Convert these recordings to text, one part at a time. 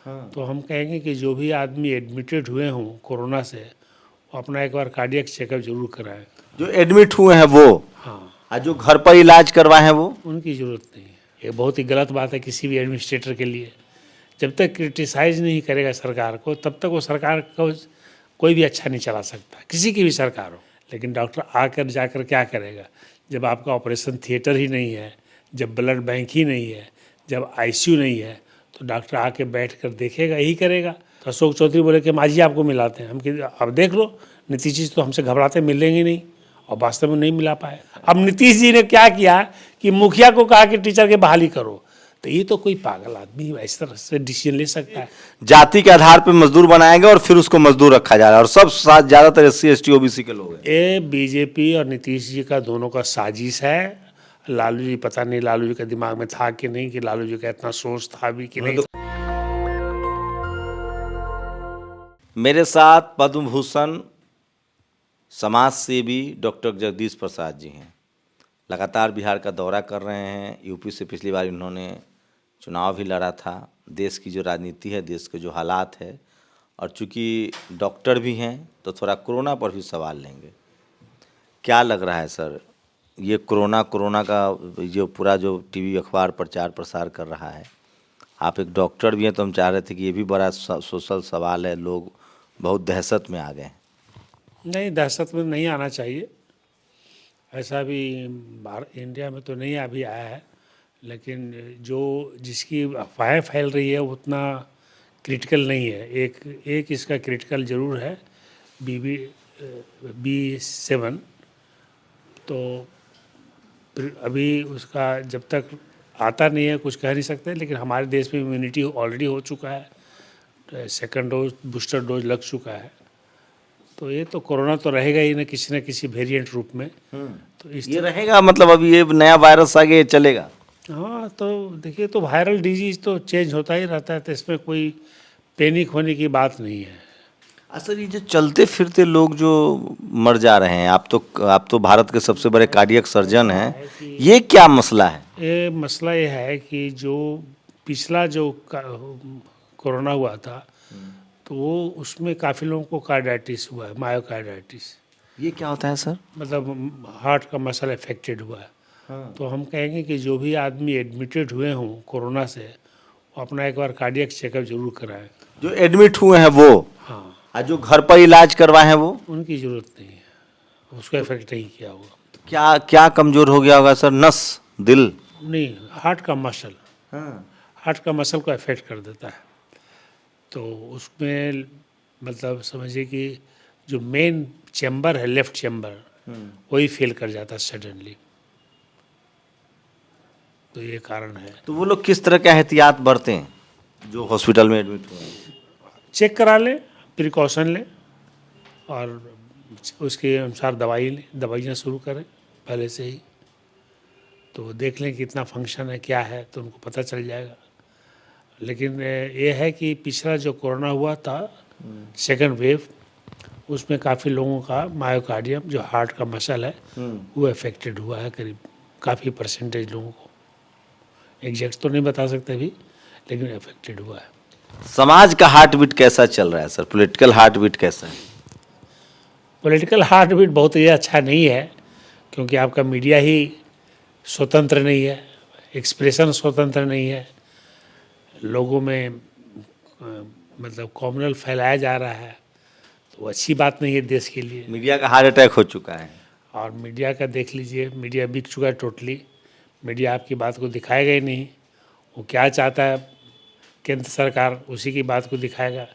तो हम कहेंगे कि जो भी आदमी एडमिटेड हुए हों कोरोना से, वो अपना एक बार कार्डियक चेकअप जरूर कराएं। जो एडमिट हुए हैं वो, हाँ, और जो घर पर इलाज करवाए हैं वो। उनकी ज़रूरत नहीं है। ये बहुत ही गलत बात है किसी भी एडमिनिस्ट्रेटर के लिए। जब तक क्रिटिसाइज नहीं करेगा सरकार को, तब तक वो सरकार को कोई भी अच्छा नहीं चला सकता, किसी की भी सरकार हो। लेकिन डॉक्टर आकर जाकर क्या करेगा जब आपका ऑपरेशन थिएटर ही नहीं है, जब ब्लड बैंक ही नहीं है, जब आईसीयू नहीं है, तो डॉक्टर आके बैठ कर देखेगा, यही करेगा। तो अशोक चौधरी बोले कि माँ जी आपको मिलाते हैं। हम कि अब देख लो, नीतीश जी तो हमसे घबराते मिलेंगे नहीं, और वास्तव में नहीं मिला पाए। अब नीतीश जी ने क्या किया कि मुखिया को कहा कि टीचर की बहाली करो। तो ये तो कोई पागल आदमी इस तरह से डिसीजन ले सकता है? जाति के आधार पर मजदूर बनाएंगे और फिर उसको मजदूर रखा जा रहा है, और सब ज्यादातर SC ST OBC के लोग हैं। ये बीजेपी और नीतीश जी का दोनों का साजिश है। लालू जी, पता नहीं लालू जी के दिमाग में था कि नहीं, कि लालू जी का इतना सोच था भी कि नहीं। मेरे साथ पद्म भूषण समाज सेवी डॉक्टर जगदीश प्रसाद जी हैं। लगातार बिहार का दौरा कर रहे हैं। यूपी से पिछली बार इन्होंने चुनाव भी लड़ा था। देश की जो राजनीति है, देश के जो हालात है, और चूँकि डॉक्टर भी हैं तो थोड़ा कोरोना पर भी सवाल लेंगे। क्या लग रहा है सर, ये कोरोना का जो पूरा जो टीवी अखबार प्रचार प्रसार कर रहा है, आप एक डॉक्टर भी हैं, तो हम चाह रहे थे कि ये भी बड़ा सोशल सवाल है, लोग बहुत दहशत में आ गए। नहीं, दहशत में नहीं आना चाहिए। ऐसा भी इंडिया में तो नहीं अभी आया है, लेकिन जो जिसकी अफवाहें फैल रही है उतना क्रिटिकल नहीं है। एक इसका क्रिटिकल ज़रूर है, B7। तो अभी उसका जब तक आता नहीं है कुछ कह नहीं सकते, लेकिन हमारे देश में इम्यूनिटी ऑलरेडी हो चुका है, सेकंड डोज बूस्टर डोज लग चुका है। तो ये तो कोरोना तो रहेगा ही ना किसी वेरिएंट रूप में। तो इस ये रहेगा, मतलब अभी ये नया वायरस आगे चलेगा। हाँ, तो देखिए, तो वायरल डिजीज तो चेंज होता ही रहता है, तो इसमें कोई पैनिक होने की बात नहीं है। सर, ये जो चलते फिरते लोग जो मर जा रहे हैं, आप तो भारत के सबसे बड़े कार्डियक सर्जन हैं, ये क्या मसला है? ये मसला ये है कि जो पिछला जो कोरोना हुआ था, तो वो उसमें काफ़ी लोगों को कार्डाइटिस हुआ है, मायोकार्डाइटिस। ये क्या होता है सर? मतलब हार्ट का मसल अफेक्टेड हुआ है। तो हम कहेंगे कि जो भी आदमी एडमिटेड हुए हों कोरोना से, वो अपना एक बार कार्डियक चेकअप जरूर कराएं। जो एडमिट हुए हैं वो, हाँ, और जो घर पर इलाज करवाए हैं वो। उनकी ज़रूरत नहीं है, उसको इफेक्ट नहीं किया होगा। क्या क्या कमजोर हो गया होगा सर? नस, दिल? नहीं, हार्ट का मसल, हार्ट का मसल को अफेक्ट कर देता है। तो उसमें मतलब समझिए कि जो मेन चैम्बर है, लेफ्ट चैम्बर, वही फेल कर जाता है सडनली। तो ये कारण है। तो वो लोग किस तरह का एहतियात बरतें हैं जो हॉस्पिटल में एडमिट हुए हैं? चेक करा लें, प्रिकॉशन लें, और उसके अनुसार दवाइयाँ शुरू करें पहले से ही। तो देख लें कितना फंक्शन है, क्या है, तो उनको पता चल जाएगा। लेकिन ये है कि पिछला जो कोरोना हुआ था, सेकंड वेव, उसमें काफ़ी लोगों का मायोकार्डियम, जो हार्ट का मसल है, वो अफेक्टेड हुआ है। करीब काफ़ी परसेंटेज लोगों को, एग्जैक्ट तो नहीं बता सकते अभी, लेकिन अफेक्टेड हुआ है। समाज का हार्ट बीट कैसा चल रहा है सर? पॉलिटिकल हार्ट बीट कैसा है? पॉलिटिकल हार्ट बीट बहुत ही अच्छा नहीं है, क्योंकि आपका मीडिया ही स्वतंत्र नहीं है, एक्सप्रेशन स्वतंत्र नहीं है, लोगों में मतलब कॉमनल फैलाया जा रहा है, तो अच्छी बात नहीं है देश के लिए। मीडिया का हार्ट अटैक हो चुका है। और मीडिया का देख लीजिए, मीडिया बिक चुका है टोटली। मीडिया आपकी बात को दिखाएगा ही नहीं। वो क्या चाहता है केंद्र सरकार, उसी की बात को दिखाएगा।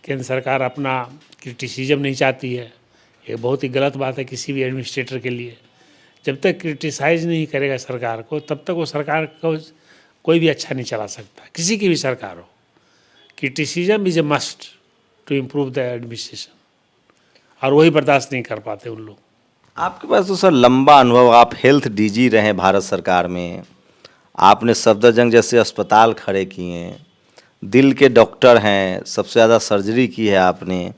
केंद्र सरकार अपना क्रिटिसिज्म नहीं चाहती है, ये बहुत ही गलत बात है किसी भी एडमिनिस्ट्रेटर के लिए। जब तक क्रिटिसाइज नहीं करेगा सरकार को, तब तक वो सरकार को कोई भी अच्छा नहीं चला सकता, किसी की भी सरकार हो। Criticism is a must to improve the administration, और वही बर्दाश्त नहीं कर पाते उन लोग। आपके पास तो सर लंबा अनुभव, आप हेल्थ DG रहे भारत सरकार में, आपने सफदरजंग जैसे अस्पताल खड़े किए हैं, दिल के डॉक्टर हैं, सबसे ज़्यादा सर्जरी की है आपने।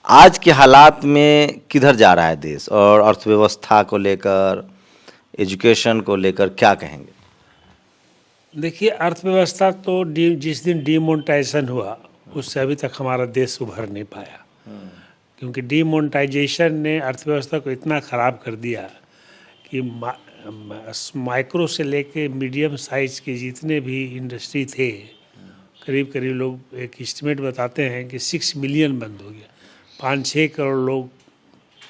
आज के हालात में किधर जा रहा है देश, और अर्थव्यवस्था को लेकर, एजुकेशन को लेकर क्या कहेंगे? देखिए, अर्थव्यवस्था तो जिस दिन डीमोनेटाइजेशन हुआ उससे अभी तक हमारा देश उभर नहीं पाया, क्योंकि डीमोनेटाइजेशन ने अर्थव्यवस्था को इतना ख़राब कर दिया कि माइक्रो से लेके मीडियम साइज के जितने भी इंडस्ट्री थे, करीब करीब लोग एक एस्टिमेट बताते हैं कि 6 मिलियन बंद हो गया, 5-6 करोड़ लोग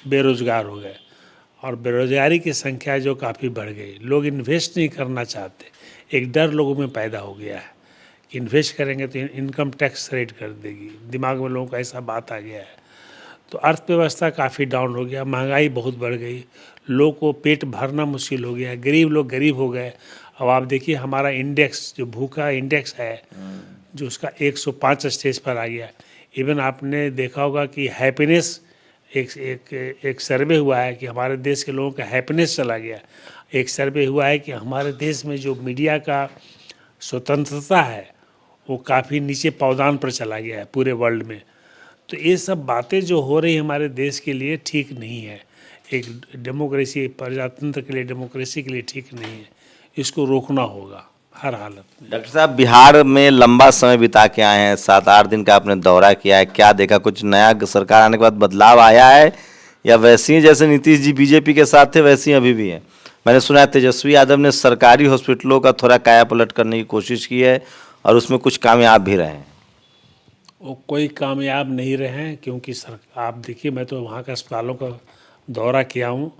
बेरोज़गार हो गए, और बेरोज़गारी की संख्या जो काफ़ी बढ़ गई। लोग इन्वेस्ट नहीं करना चाहते, एक डर लोगों में पैदा हो गया है कि इन्वेस्ट करेंगे तो इनकम टैक्स रेट कर देगी, दिमाग में लोगों को ऐसा बात आ गया है। तो अर्थव्यवस्था काफ़ी डाउन हो गया, महंगाई बहुत बढ़ गई, लोग को पेट भरना मुश्किल हो गया, गरीब लोग गरीब हो गए। अब आप देखिए हमारा इंडेक्स जो भूखा इंडेक्स है, जो उसका 105 स्टेज पर आ गया। इवन आपने देखा होगा कि हैप्पीनेस एक सर्वे हुआ है कि हमारे देश के लोगों का हैप्पीनेस चला गया। एक सर्वे हुआ है कि हमारे देश में जो मीडिया का स्वतंत्रता है वो काफ़ी नीचे पावदान पर चला गया है पूरे वर्ल्ड में। तो ये सब बातें जो हो रही हमारे देश के लिए ठीक नहीं है, एक डेमोक्रेसी, प्रजातंत्र के लिए, डेमोक्रेसी के लिए ठीक नहीं है। इसको रोकना होगा हर हालत में। डॉक्टर साहब, बिहार में लंबा समय बिता के आए हैं, 7-8 दिन का आपने दौरा किया है, क्या देखा? कुछ नया सरकार आने के बाद बदलाव आया है या वैसे ही जैसे नीतीश जी बीजेपी के साथ थे वैसे ही अभी भी हैं? मैंने सुना है तेजस्वी यादव ने सरकारी हॉस्पिटलों का थोड़ा काया पलट करने की कोशिश की है और उसमें कुछ कामयाब भी रहे हैं। वो कोई कामयाब नहीं रहे हैं, क्योंकि आप देखिए, मैं तो वहाँ के अस्पतालों का दौरा किया हूँ,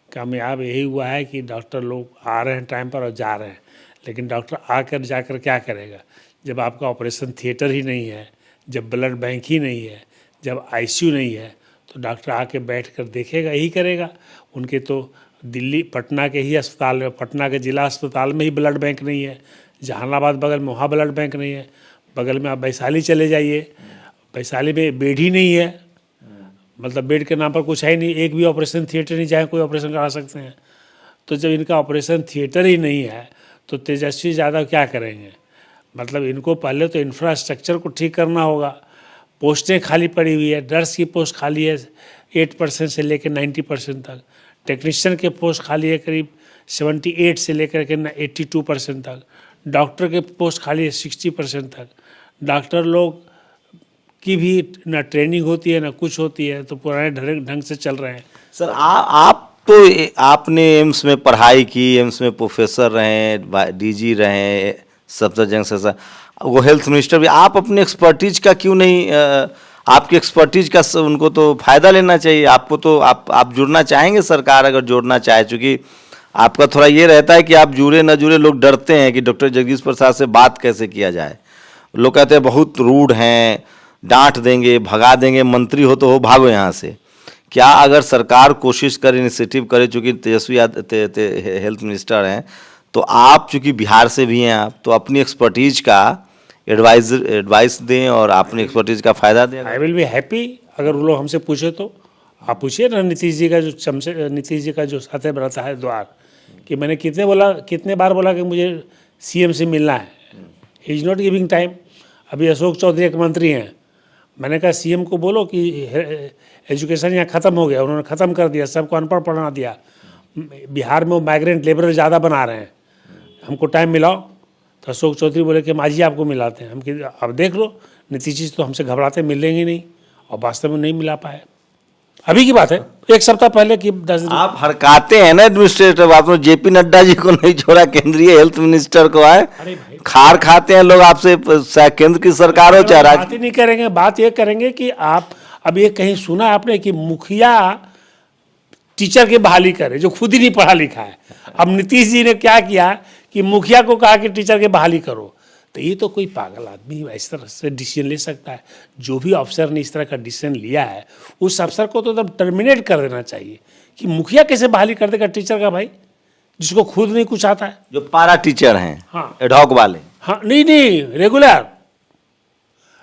कामयाब यही हुआ है कि डॉक्टर लोग आ रहे हैं टाइम पर और जा रहे हैं। लेकिन डॉक्टर आकर जाकर क्या करेगा जब आपका ऑपरेशन थिएटर ही नहीं है, जब ब्लड बैंक ही नहीं है, जब आईसीयू नहीं है, तो डॉक्टर आके बैठ कर देखेगा, यही करेगा। उनके तो दिल्ली पटना के ही अस्पताल में, पटना के जिला अस्पताल में ही ब्लड बैंक नहीं है, जहानाबाद बगल में वहाँ ब्लड बैंक नहीं है, बगल में आप वैशाली चले जाइए, वैशाली में बेड ही नहीं है, मतलब बेड के नाम पर कुछ है ही नहीं, एक भी ऑपरेशन थिएटर नहीं, चाहे कोई ऑपरेशन करा सकते हैं। तो जब इनका ऑपरेशन थिएटर ही नहीं है तो तेजस्वी यादव क्या करेंगे? मतलब इनको पहले तो इंफ्रास्ट्रक्चर को ठीक करना होगा। पोस्टें खाली पड़ी हुई है, नर्स की पोस्ट खाली है 8% से लेकर 90% तक, टेक्नीशियन के पोस्ट खाली है करीब 78 से लेकर के 82% तक, डॉक्टर के पोस्ट खाली है 60% तक। डॉक्टर लोग की भी ना ट्रेनिंग होती है ना कुछ होती है, तो पुराने ढंग से चल रहे हैं। सर, आप तो आपने एम्स में पढ़ाई की, एम्स में प्रोफेसर रहे, डीजी रहे, सफदरजंग से वो हेल्थ मिनिस्टर भी, आप अपने एक्सपर्टीज का क्यों नहीं, आपकी एक्सपर्टीज का उनको तो फ़ायदा लेना चाहिए। आपको तो आप जुड़ना चाहेंगे, सरकार अगर जोड़ना चाहे, चूँकि आपका थोड़ा ये रहता है कि आप जुड़े न जुड़े, लोग डरते हैं कि डॉक्टर जगदीश प्रसाद से बात कैसे किया जाए। लोग कहते हैं बहुत रूड हैं, डांट देंगे, भगा देंगे, मंत्री हो तो हो, भागो यहाँ से। क्या अगर सरकार कोशिश करे, इनिशिएटिव करे, चूँकि तेजस्वी हेल्थ मिनिस्टर हैं, तो आप चूँकि बिहार से भी हैं, आप तो अपनी एक्सपर्टीज का एडवाइस दें और अपनी एक्सपर्टीज का फ़ायदा दें। आई विल बी हैप्पी अगर वो लोग हमसे पूछे तो। आप पूछिए ना नीतीश जी का जो साथ रहता है द्वार, कि मैंने कितने बार बोला कि मुझे सीएम से मिलना है, he is not giving time. अभी अशोक चौधरी एक मंत्री हैं, मैंने कहा सीएम को बोलो कि एजुकेशन यहाँ ख़त्म हो गया, उन्होंने ख़त्म कर दिया, सबको अनपढ़ पढ़ा दिया। बिहार में वो माइग्रेंट लेबर ज़्यादा बना रहे हैं, हमको टाइम मिलाओ। तो अशोक चौधरी बोले कि मांझी आपको मिलाते हैं। हम कि अब देख लो, नीतीश जी तो हमसे घबराते मिलेंगे नहीं, और वास्तव में नहीं मिला पाए। अभी की बात है, एक सप्ताह पहले की 10 दिन। आप हरकाते हैं ना एडमिनिस्ट्रेटर, आपने जेपी नड्डा जी को नहीं छोड़ा, केंद्रीय हेल्थ मिनिस्टर को है। अरे भाई, खार खाते हैं लोग आपसे, केंद्र की सरकार हो चाहे बात ही नहीं करेंगे। बात ये करेंगे कि आप, अब ये कहीं सुना आपने कि मुखिया टीचर की बहाली करे जो खुद ही नहीं पढ़ा लिखा है। अब नीतीश जी ने क्या किया कि मुखिया को कहा कि टीचर की बहाली करो। तो ये तो कोई पागल आदमी इस तरह से डिसीजन ले सकता है? जो भी अफसर ने इस तरह का डिसीजन लिया है, उस अफसर को तो तब टर्मिनेट कर देना चाहिए। कि मुखिया कैसे बहाली कर देगा टीचर का भाई, जिसको खुद नहीं कुछ आता है? जो पारा टीचर हैं, हाँ, एडहॉक वाले। हाँ, नहीं,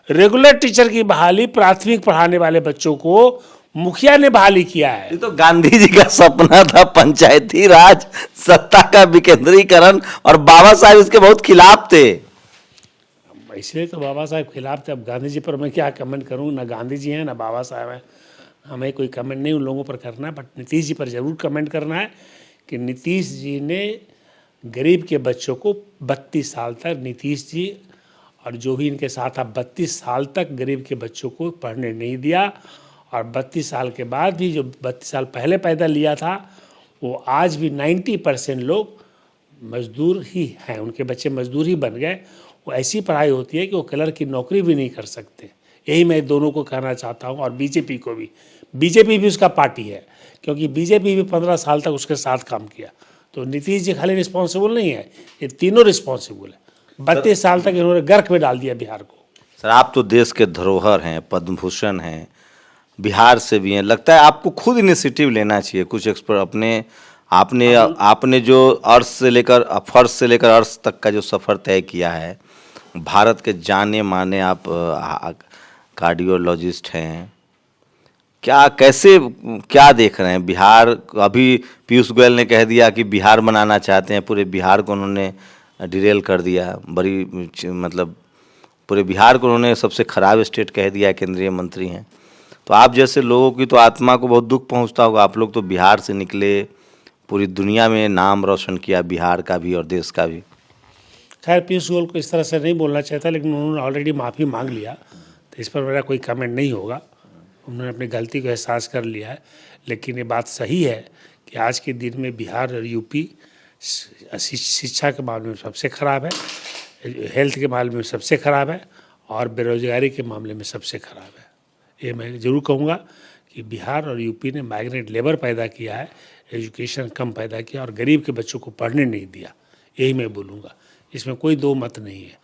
रेगुलर टीचर की बहाली, प्राथमिक पढ़ाने वाले बच्चों को मुखिया ने बहाली किया है। ये तो गांधी जी का सपना था, पंचायती राज, सत्ता का विकेंद्रीकरण, और बाबा साहब इसके बहुत खिलाफ थे। इसलिए तो बाबा साहब खिलाफ थे। अब गांधी जी पर मैं क्या कमेंट करूं? ना गांधी जी हैं ना बाबा साहब हैं, हमें कोई कमेंट नहीं उन लोगों पर करना है। बट नीतीश जी पर ज़रूर कमेंट करना है कि नीतीश जी ने गरीब के बच्चों को 32 साल तक नीतीश जी और जो भी इनके साथ था 32 साल तक गरीब के बच्चों को पढ़ने नहीं दिया। और 32 साल के बाद भी जो 32 साल पहले पैदा लिया था वो आज भी 90% लोग मजदूर ही हैं, उनके बच्चे मजदूर ही बन गए। वो ऐसी पढ़ाई होती है कि वो कलर की नौकरी भी नहीं कर सकते। यही मैं दोनों को कहना चाहता हूँ, और बीजेपी को भी। बीजेपी भी उसका पार्टी है, क्योंकि बीजेपी भी 15 साल तक उसके साथ काम किया। तो नीतीश जी खाली रिस्पॉन्सिबल नहीं है, ये तीनों रिस्पॉन्सिबल है। 32 साल तक इन्होंने गर्क में डाल दिया बिहार को। सर आप तो देश के धरोहर हैं, पद्म भूषण हैं, बिहार से भी हैं, लगता है आपको खुद इनिशिएटिव लेना चाहिए कुछ अपने आपने जो अर्थ से लेकर फर्श से लेकर अर्थ तक का जो सफ़र तय किया है, भारत के जाने माने आप कार्डियोलॉजिस्ट हैं, क्या देख रहे हैं बिहार? अभी पीयूष गोयल ने कह दिया कि बिहार बनाना चाहते हैं, पूरे बिहार को उन्होंने डिरेल कर दिया, मतलब पूरे बिहार को उन्होंने सबसे ख़राब स्टेट कह दिया है, केंद्रीय मंत्री हैं। तो आप जैसे लोगों की तो आत्मा को बहुत दुख पहुंचता होगा। आप लोग तो बिहार से निकले, पूरी दुनिया में नाम रोशन किया बिहार का भी और देश का भी। खैर पीयूष गोयल को इस तरह से नहीं बोलना चाहता, लेकिन उन्होंने ऑलरेडी माफ़ी मांग लिया, तो इस पर मेरा कोई कमेंट नहीं होगा। उन्होंने अपनी गलती को एहसास कर लिया है। लेकिन ये बात सही है कि आज के दिन में बिहार और यूपी शिक्षा के मामले में सबसे ख़राब है, हेल्थ के मामले में सबसे ख़राब है, और बेरोजगारी के मामले में सबसे ख़राब है। ये मैं ज़रूर कहूँगा कि बिहार और यूपी ने माइग्रेंट लेबर पैदा किया है, एजुकेशन कम पैदा किया, और गरीब के बच्चों को पढ़ने नहीं दिया। यही मैं बोलूँगा, इसमें कोई दो मत नहीं है।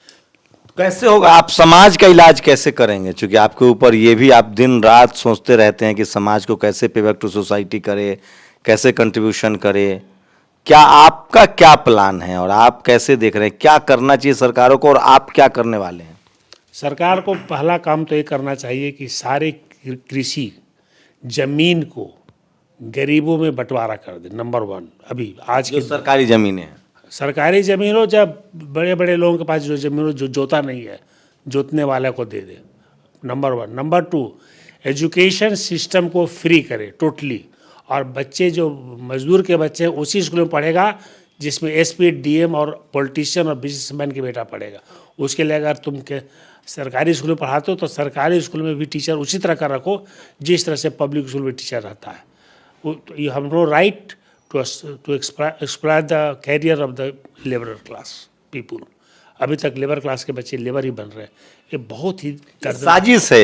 कैसे होगा? आप समाज का इलाज कैसे करेंगे? क्योंकि आपके ऊपर ये भी आप दिन रात सोचते रहते हैं कि समाज को कैसे पे बैक टू सोसाइटी करे, कैसे कंट्रीब्यूशन करे। आपका क्या प्लान है और आप कैसे देख रहे हैं, क्या करना चाहिए सरकारों को और आप क्या करने वाले हैं? सरकार को पहला काम तो ये करना चाहिए कि सारे कृषि जमीन को गरीबों में बंटवारा कर दे। नंबर 1 अभी आज की सरकारी ज़मीनें हैं, सरकारी ज़मीन हो, जब बड़े बड़े लोगों के पास जो ज़मीन हो, जो जोता नहीं है, जोतने वाले को दे दे। नंबर 1। नंबर 2, एजुकेशन सिस्टम को फ्री करे टोटली, और बच्चे जो मजदूर के बच्चे हैं उसी स्कूल में पढ़ेगा जिसमें एसपी, डीएम और पॉलिटिशियन और बिजनेसमैन के बेटा पढ़ेगा। उसके लिए अगर तुम के सरकारी स्कूल में पढ़ाते हो तो सरकारी स्कूल में भी टीचर उसी तरह का रखो जिस तरह से पब्लिक स्कूल में टीचर रहता है। You have no right to explore the career of the labor class people। अभी तक लेबर क्लास के बच्चे लेबर ही बन रहे हैं। ये बहुत ही साजिश है,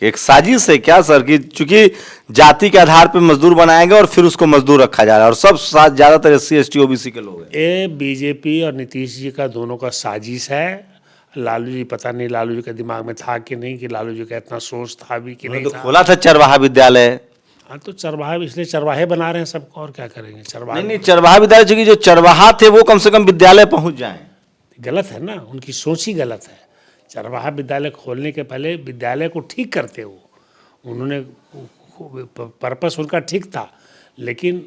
एक साजिश है क्या सर? कि चूंकि जाति के आधार पर मजदूर बनाएंगे और फिर उसको मजदूर रखा जा रहा है, और सब ज़्यादातर SC ST OBC के लोग हैं। ये बीजेपी और नीतीश जी का दोनों का साजिश है। लालू जी, पता नहीं लालू जी के दिमाग में था कि नहीं, कि लालू जी का इतना सोच था भी कि नहीं तो था। खोला था चरवाहा विद्यालय। हाँ, तो चरवाहा, इसलिए चरवाहे बना रहे हैं सबको, और क्या करेंगे। चरवाहा नहीं, चरवाहा विद्यालय, चूंकि जो चरवाहा थे वो कम से कम विद्यालय पहुंच जाएं। गलत है ना, उनकी सोच ही गलत है। चरवाहा विद्यालय खोलने के पहले विद्यालय को ठीक करते हो, उन्होंने पर्पस उनका ठीक था, लेकिन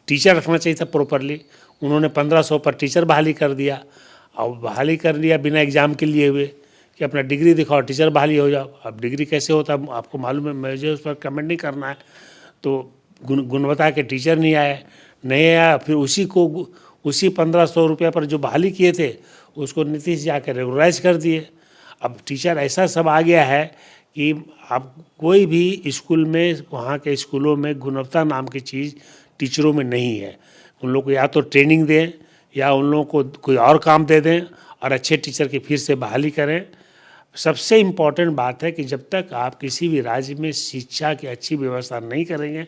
टीचर रखना चाहिए था प्रॉपरली। उन्होंने 1500 पर टीचर बहाली कर दिया, और बहाली कर दिया बिना एग्ज़ाम के लिए हुए कि अपना डिग्री दिखाओ टीचर बहाली हो जाओ। अब डिग्री कैसे होता है आपको मालूम है, मुझे उस पर कमेंट नहीं करना है। तो गुणवत्ता के टीचर नहीं आया, फिर उसी 1500 रुपये पर जो बहाली किए थे उसको नीतीश जी आकर रेगुलराइज कर दिए। अब टीचर ऐसा सब आ गया है कि अब कोई भी स्कूल में, वहाँ के स्कूलों में गुणवत्ता नाम की चीज़ टीचरों में नहीं है। उन लोग को या तो ट्रेनिंग दें या उन लोगों को कोई और काम दे दें और अच्छे टीचर की फिर से बहाली करें। सबसे इम्पॉर्टेंट बात है कि जब तक आप किसी भी राज्य में शिक्षा की अच्छी व्यवस्था नहीं करेंगे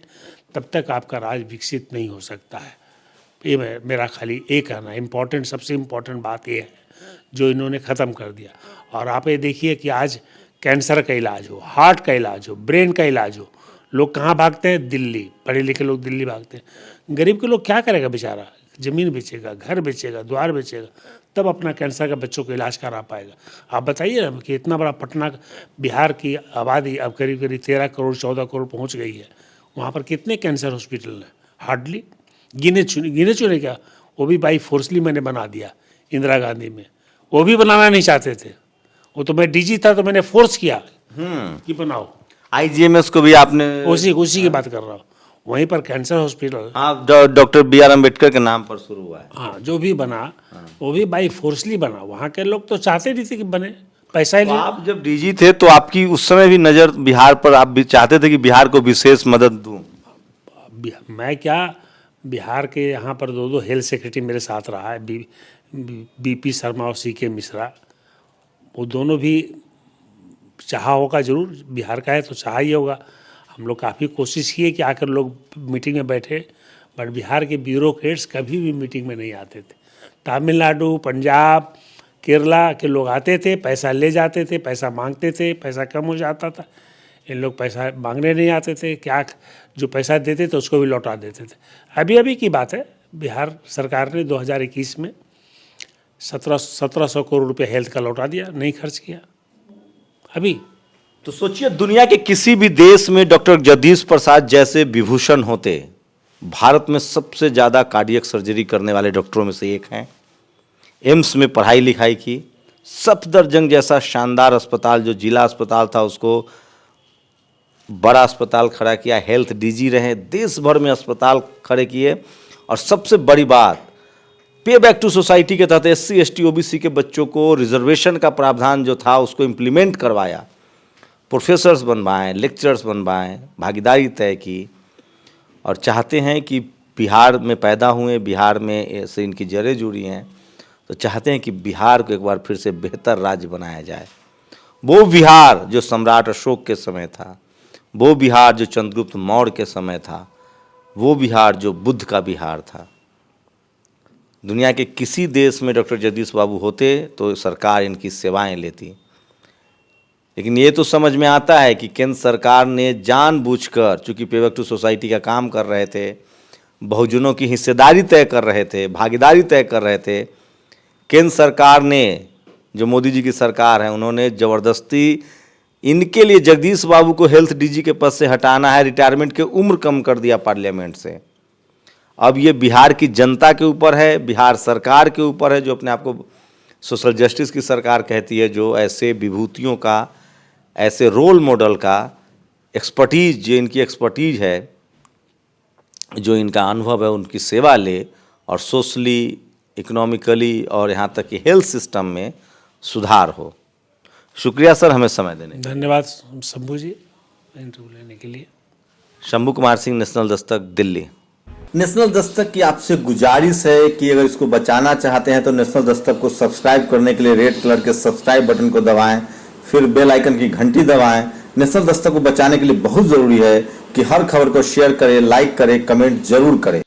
तब तक आपका राज्य विकसित नहीं हो सकता है। ये मेरा खाली एक कहना है। सबसे इम्पॉर्टेंट बात ये है जो इन्होंने ख़त्म कर दिया। और आप ये देखिए कि आज कैंसर का इलाज हो, हार्ट का इलाज हो, ब्रेन का इलाज हो, लोग कहाँ भागते हैं? दिल्ली। पढ़े लिखे लोग दिल्ली भागते हैं। गरीब के लोग क्या करेगा बेचारा? ज़मीन बेचेगा, घर बेचेगा, द्वार बेचेगा, तब अपना कैंसर का बच्चों को इलाज करा पाएगा। आप बताइए ना कि इतना बड़ा पटना, बिहार की आबादी अब करीब करीब 13 करोड़ 14 करोड़ पहुंच गई है। वहाँ पर कितने कैंसर हॉस्पिटल हैं? हार्डली गिने चुने क्या, वो भी बाई फोर्सली मैंने बना दिया इंदिरा गांधी में। वो भी बनाना नहीं चाहते थे, वो तो मैं DG था तो मैंने फोर्स किया कि बनाओ। IGMS को भी आपने उसी की बात कर रहा हूँ। वहीं पर कैंसर हॉस्पिटल, हाँ, डॉक्टर B.R. अम्बेडकर के नाम पर शुरू हुआ है। हाँ, जो भी बना वो भी बाई फोर्सली बना। वहाँ के लोग तो चाहते नहीं थे कि बने, पैसा ही तो नहीं। आप जब डीजी थे तो आपकी उस समय भी नज़र बिहार पर, आप भी चाहते थे कि बिहार को विशेष मदद दूं? मैं क्या, बिहार के यहाँ पर दो हेल्थ सेक्रेटरी मेरे साथ रहा है, BP शर्मा और CK मिश्रा, वो दोनों भी चाहा होगा जरूर, बिहार का है तो चाहा ही होगा। हम लोग काफ़ी कोशिश किए कि आकर लोग मीटिंग में बैठे, बट बिहार के ब्यूरोक्रेट्स कभी भी मीटिंग में नहीं आते थे। तमिलनाडु, पंजाब, केरला के लोग आते थे, पैसा ले जाते थे, पैसा मांगते थे, पैसा कम हो जाता था। इन लोग पैसा मांगने नहीं आते थे, क्या जो पैसा देते थे उसको भी लौटा देते थे। अभी की बात है, बिहार सरकार ने 2021 में 1700 करोड़ रुपये हेल्थ का लौटा दिया, नहीं खर्च किया अभी। तो सोचिए, दुनिया के किसी भी देश में डॉक्टर जगदीश प्रसाद जैसे विभूषण होते, भारत में सबसे ज़्यादा कार्डियक सर्जरी करने वाले डॉक्टरों में से एक हैं। एम्स में पढ़ाई लिखाई की, सफदरजंग जैसा शानदार अस्पताल जो जिला अस्पताल था उसको बड़ा अस्पताल खड़ा किया, हेल्थ डीजी रहे, देश भर में अस्पताल खड़े किए। और सबसे बड़ी बात, पे बैक टू सोसाइटी के तहत SC ST OBC के बच्चों को रिजर्वेशन का प्रावधान जो था उसको इम्प्लीमेंट करवाया, प्रोफेसर्स बनवाएं, लेक्चरर्स बनवाएं, भागीदारी तय की। और चाहते हैं कि बिहार में पैदा हुए, बिहार में से इनकी जड़ें जुड़ी हैं, तो चाहते हैं कि बिहार को एक बार फिर से बेहतर राज्य बनाया जाए। वो बिहार जो सम्राट अशोक के समय था, वो बिहार जो चंद्रगुप्त मौर्य के समय था, वो बिहार जो बुद्ध का बिहार था। दुनिया के किसी देश में डॉक्टर जगदीश बाबू होते तो सरकार इनकी सेवाएं लेती। लेकिन ये तो समझ में आता है कि केंद्र सरकार ने जानबूझकर, चूंकि पे बैक टू सोसाइटी का काम कर रहे थे, बहुजनों की हिस्सेदारी तय कर रहे थे, भागीदारी तय कर रहे थे, केंद्र सरकार ने, जो मोदी जी की सरकार है, उन्होंने ज़बरदस्ती इनके लिए जगदीश बाबू को हेल्थ डीजी के पद से हटाना है, रिटायरमेंट की उम्र कम कर दिया पार्लियामेंट से। अब ये बिहार की जनता के ऊपर है, बिहार सरकार के ऊपर है, जो अपने आप को सोशल जस्टिस की सरकार कहती है, जो ऐसे विभूतियों का, ऐसे रोल मॉडल का एक्सपर्टीज, जो इनकी एक्सपर्टीज है, जो इनका अनुभव है, उनकी सेवा ले और सोशली, इकोनॉमिकली और यहाँ तक कि हेल्थ सिस्टम में सुधार हो। शुक्रिया सर, हमें समय देने। धन्यवाद शंभू जी इंटरव्यू लेने के लिए। शंभू कुमार सिंह, नेशनल दस्तक, दिल्ली। नेशनल दस्तक की आपसे गुजारिश है कि अगर इसको बचाना चाहते हैं तो नेशनल दस्तक को सब्सक्राइब करने के लिए रेड कलर के सब्सक्राइब बटन को दबाएं, फिर बेल आइकन की घंटी दबाएं। नेशनल दस्तक को बचाने के लिए बहुत जरूरी है कि हर खबर को शेयर करें, लाइक करें, कमेंट जरूर करें।